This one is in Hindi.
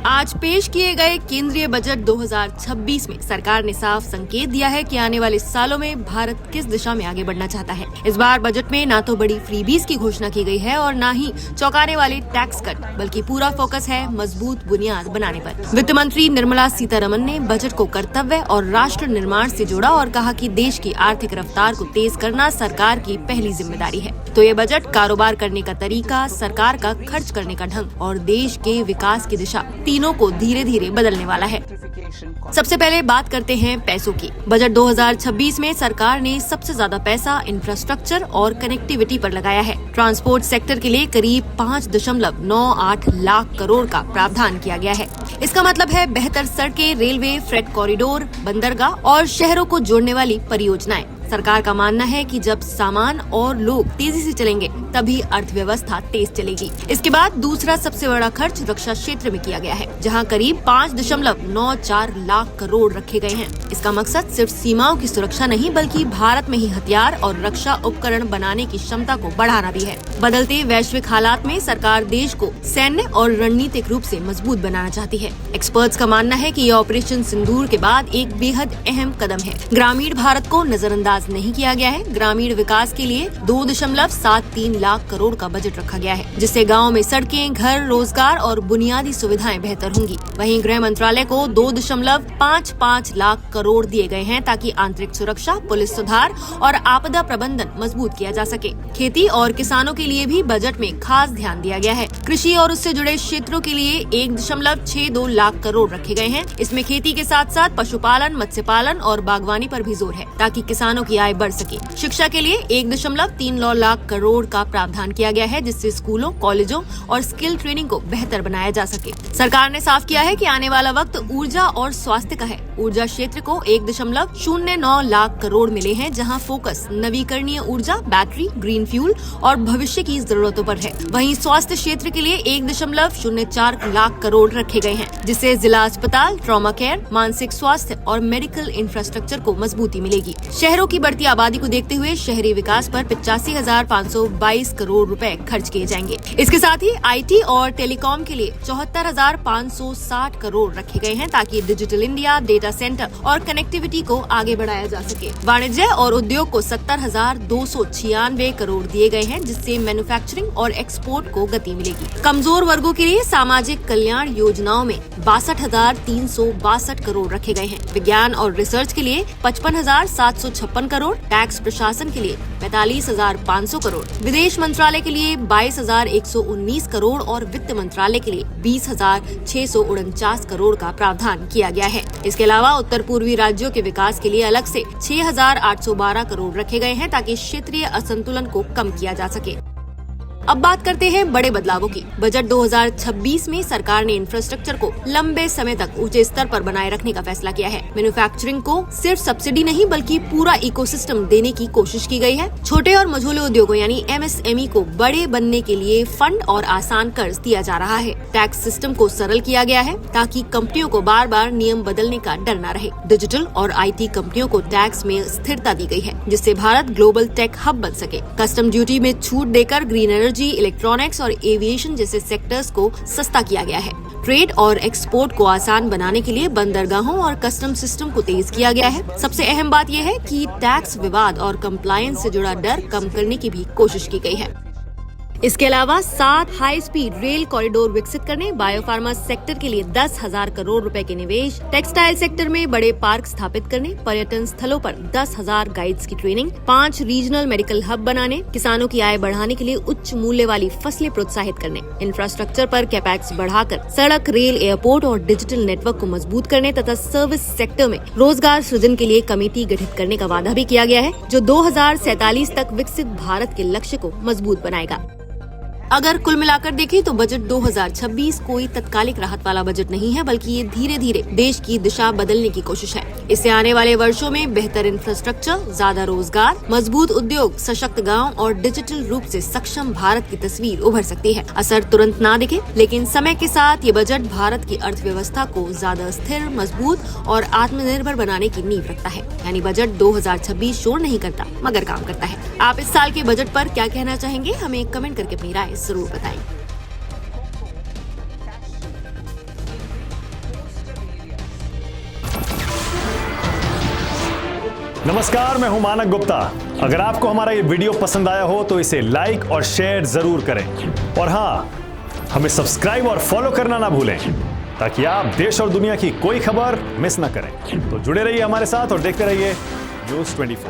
आज पेश किए गए केंद्रीय बजट 2026 में सरकार ने साफ संकेत दिया है कि आने वाले सालों में भारत किस दिशा में आगे बढ़ना चाहता है। इस बार बजट में ना तो बड़ी फ्रीबीज की घोषणा की गई है और ना ही चौंकाने वाले टैक्स कट, बल्कि पूरा फोकस है मजबूत बुनियाद बनाने पर। वित्त मंत्री निर्मला सीतारमन ने बजट को कर्तव्य और राष्ट्र निर्माण से जोड़ा और कहा कि देश की आर्थिक रफ्तार को तेज करना सरकार की पहली जिम्मेदारी है। तो ये बजट कारोबार करने का तरीका, सरकार का खर्च करने का ढंग और देश के विकास की दिशा तीनों को धीरे धीरे बदलने वाला है। सबसे पहले बात करते हैं पैसों की। बजट 2026 में सरकार ने सबसे ज्यादा पैसा इंफ्रास्ट्रक्चर और कनेक्टिविटी पर लगाया है। ट्रांसपोर्ट सेक्टर के लिए करीब 5.98 लाख करोड़ का प्रावधान किया गया है। इसका मतलब है बेहतर सड़कें, रेलवे, फ्रेट कॉरिडोर, बंदरगाह और शहरों को जोड़ने वाली परियोजनाएं। सरकार का मानना है कि जब सामान और लोग तेजी से चलेंगे तभी अर्थव्यवस्था तेज चलेगी। इसके बाद दूसरा सबसे बड़ा खर्च रक्षा क्षेत्र में किया गया है, जहां करीब 5.94 लाख करोड़ रखे गए हैं। इसका मकसद सिर्फ सीमाओं की सुरक्षा नहीं बल्कि भारत में ही हथियार और रक्षा उपकरण बनाने की क्षमता को बढ़ाना भी है। बदलते वैश्विक हालात में सरकार देश को सैन्य और रणनीतिक रूप से मजबूत बनाना चाहती है। एक्सपर्ट्स का मानना है कि ये ऑपरेशन सिंदूर के बाद एक बेहद अहम कदम है। ग्रामीण भारत को नजरअंदाज नहीं किया गया है। ग्रामीण विकास के लिए 2.73 लाख करोड़ का बजट रखा गया है, जिससे गाँव में सड़कें, घर, रोजगार और बुनियादी सुविधाएं बेहतर होंगी। वहीं गृह मंत्रालय को 2.55 लाख करोड़ दिए गए हैं ताकि आंतरिक सुरक्षा, पुलिस सुधार और आपदा प्रबंधन मजबूत किया जा सके। खेती और किसानों के लिए भी बजट में खास ध्यान दिया गया है। कृषि और उससे जुड़े क्षेत्रों के लिए 1.62 लाख करोड़ रखे गए हैं। इसमें खेती के साथ साथ पशुपालन, मत्स्य पालन और बागवानी पर भी जोर है ताकि किसानों की आय बढ़ सके। शिक्षा के लिए 1.39 लाख करोड़ का प्रावधान किया गया है, जिससे स्कूलों, कॉलेजों और स्किल ट्रेनिंग को बेहतर बनाया जा सके। सरकार ने साफ किया है कि आने वाला वक्त ऊर्जा और स्वास्थ्य का है। ऊर्जा क्षेत्र को 1.09 लाख करोड़ मिले हैं, जहां फोकस नवीकरणीय ऊर्जा, बैटरी, ग्रीन फ्यूल और भविष्य की जरूरतों पर है। वहीं स्वास्थ्य क्षेत्र के लिए 1.04 लाख करोड़ रखे गए हैं, जिससे जिला अस्पताल, ट्रॉमा केयर, मानसिक स्वास्थ्य और मेडिकल इंफ्रास्ट्रक्चर को मजबूती मिलेगी। शहरों की बढ़ती आबादी को देखते हुए शहरी विकास पर 85,522 करोड़ रुपए खर्च किए जाएंगे। इसके साथ ही IT और टेलीकॉम के लिए 74,560 करोड़ रखे गए हैं ताकि डिजिटल इंडिया, डेटा सेंटर और कनेक्टिविटी को आगे बढ़ाया जा सके। वाणिज्य और उद्योग को 70,296 करोड़ दिए गए हैं, जिससे मैन्युफैक्चरिंग और एक्सपोर्ट को गति मिलेगी। कमजोर वर्गों के लिए सामाजिक कल्याण योजनाओं में 62,362 करोड़ रखे गए हैं। विज्ञान और रिसर्च के लिए 55,756 करोड़, टैक्स प्रशासन के लिए 45,500 करोड़, विदेश मंत्रालय के लिए 22,119 करोड़ और वित्त मंत्रालय के लिए 20,649 करोड़ का प्रावधान किया गया है। इसके अलावा उत्तर पूर्वी राज्यों के विकास के लिए अलग से 6,812 करोड़ रखे गए हैं ताकि क्षेत्रीय असंतुलन को कम किया जा सके। अब बात करते हैं बड़े बदलावों की। बजट 2026 में सरकार ने इंफ्रास्ट्रक्चर को लंबे समय तक ऊंचे स्तर पर बनाए रखने का फैसला किया है। मैन्युफैक्चरिंग को सिर्फ सब्सिडी नहीं बल्कि पूरा इकोसिस्टम देने की कोशिश की गई है। छोटे और मझोले उद्योगों यानी MSME को बड़े बनने के लिए फंड और आसान कर्ज दिया जा रहा है। टैक्स सिस्टम को सरल किया गया है ताकि कंपनियों को बार बार नियम बदलने का डर न रहे। डिजिटल और IT कंपनियों को टैक्स में स्थिरता दी गई है, जिससे भारत ग्लोबल टेक हब बन सके। कस्टम ड्यूटी में छूट देकर ग्रीन एनर्जी, इलेक्ट्रॉनिक्स और एविएशन जैसे सेक्टर्स को सस्ता किया गया है। ट्रेड और एक्सपोर्ट को आसान बनाने के लिए बंदरगाहों और कस्टम सिस्टम को तेज किया गया है। सबसे अहम बात यह है कि टैक्स विवाद और कंप्लायंस से जुड़ा डर कम करने की भी कोशिश की गई है। इसके अलावा 7 हाई स्पीड रेल कॉरिडोर विकसित करने, बायोफार्मा सेक्टर के लिए 10,000 करोड़ रुपए के निवेश, टेक्सटाइल सेक्टर में बड़े पार्क स्थापित करने, पर्यटन स्थलों पर 10,000 गाइड्स की ट्रेनिंग, 5 रीजनल मेडिकल हब बनाने, किसानों की आय बढ़ाने के लिए उच्च मूल्य वाली फसलें प्रोत्साहित करने, इंफ्रास्ट्रक्चर पर कैपेक्स बढ़ाकर सड़क, रेल, एयरपोर्ट और डिजिटल नेटवर्क को मजबूत करने तथा सर्विस सेक्टर में रोजगार सृजन के लिए कमेटी गठित करने का वादा भी किया गया है, जो 2047 तक विकसित भारत के लक्ष्य को मजबूत बनाएगा। अगर कुल मिलाकर देखें तो बजट 2026 कोई तत्कालिक राहत वाला बजट नहीं है, बल्कि ये धीरे धीरे देश की दिशा बदलने की कोशिश है। इससे आने वाले वर्षों में बेहतर इंफ्रास्ट्रक्चर, ज्यादा रोजगार, मजबूत उद्योग, सशक्त गांव और डिजिटल रूप से सक्षम भारत की तस्वीर उभर सकती है। असर तुरंत ना दिखे, लेकिन समय के साथ ये बजट भारत की अर्थव्यवस्था को ज्यादा स्थिर, मजबूत और आत्मनिर्भर बनाने की नींव रखता है। यानी बजट 2026 शोर नहीं करता मगर काम करता है। आप इस साल के बजट पर क्या कहना चाहेंगे, हमें कमेंट करके अपनी राय जरूर बताएं। नमस्कार, मैं हूं मानक गुप्ता। अगर आपको हमारा ये वीडियो पसंद आया हो तो इसे लाइक और शेयर जरूर करें और हाँ, हमें सब्सक्राइब और फॉलो करना ना भूलें ताकि आप देश और दुनिया की कोई खबर मिस ना करें। तो जुड़े रहिए हमारे साथ और देखते रहिए न्यूज़ 24।